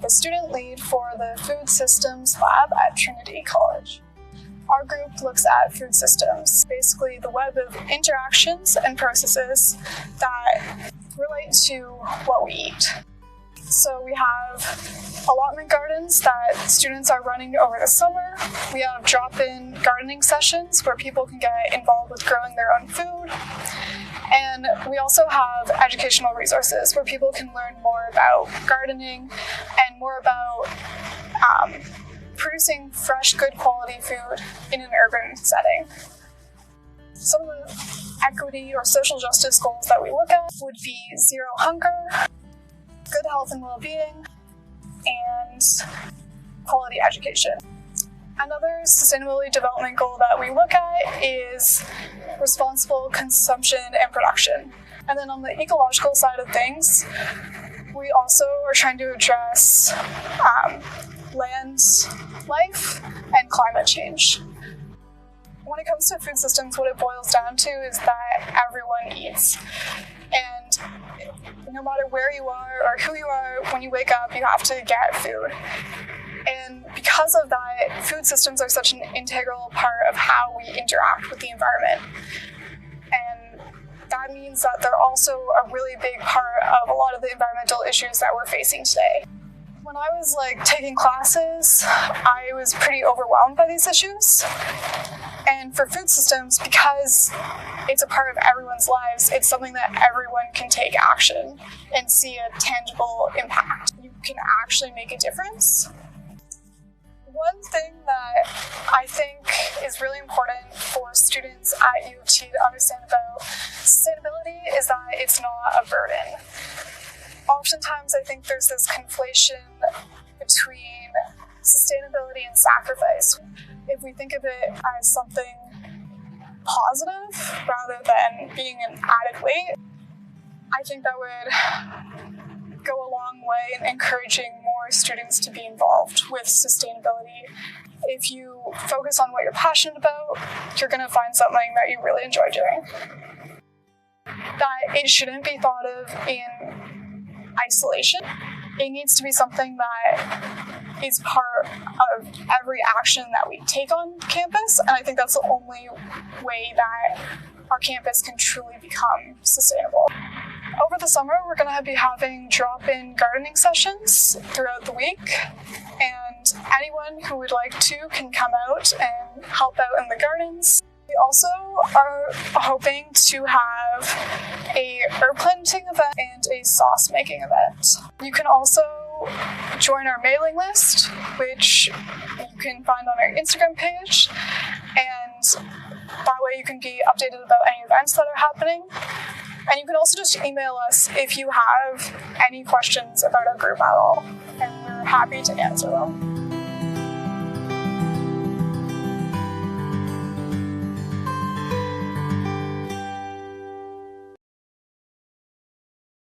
the student lead for the Food Systems Lab at Trinity College. Our group looks at food systems, basically the web of interactions and processes that relate to what we eat. So we have allotment gardens that students are running over the summer. We have drop-in gardening sessions where people can get involved with growing their own food. And we also have educational resources where people can learn more about gardening and more about producing fresh, good quality food in an urban setting. Some of the equity or social justice goals that we look at would be zero hunger, good health and well-being, and quality education. Another sustainability development goal that we look at is responsible consumption and production. And then on the ecological side of things, we also are trying to address land life and climate change. When it comes to food systems, what it boils down to is that everyone eats. And no matter where you are or who you are, when you wake up, you have to get food. And because of that, food systems are such an integral part of how we interact with the environment. And that means that they're also a really big part of a lot of the environmental issues that we're facing today. When I was taking classes, I was pretty overwhelmed by these issues. And for food systems, because it's a part of everyone's lives, it's something that everyone can take action and see a tangible impact. You can actually make a difference. One thing that I think is really important for students at U of T to understand about sustainability is that it's not a burden. Oftentimes, I think there's this conflation between sustainability and sacrifice. If we think of it as something positive rather than being an added weight, I think that would go a long way in encouraging more students to be involved with sustainability. If you focus on what you're passionate about, you're going to find something that you really enjoy doing. That it shouldn't be thought of in isolation. It needs to be something that is part of every action that we take on campus, and I think that's the only way that our campus can truly become sustainable. Over the summer, we're going to be having drop-in gardening sessions throughout the week, and anyone who would like to can come out and help out in the gardens. We also are hoping to have a herb planting event and a sauce making event. You can also join our mailing list, which you can find on our Instagram page, and that way you can be updated about any events that are happening. And you can also just email us if you have any questions about our group at all, and we're happy to answer them.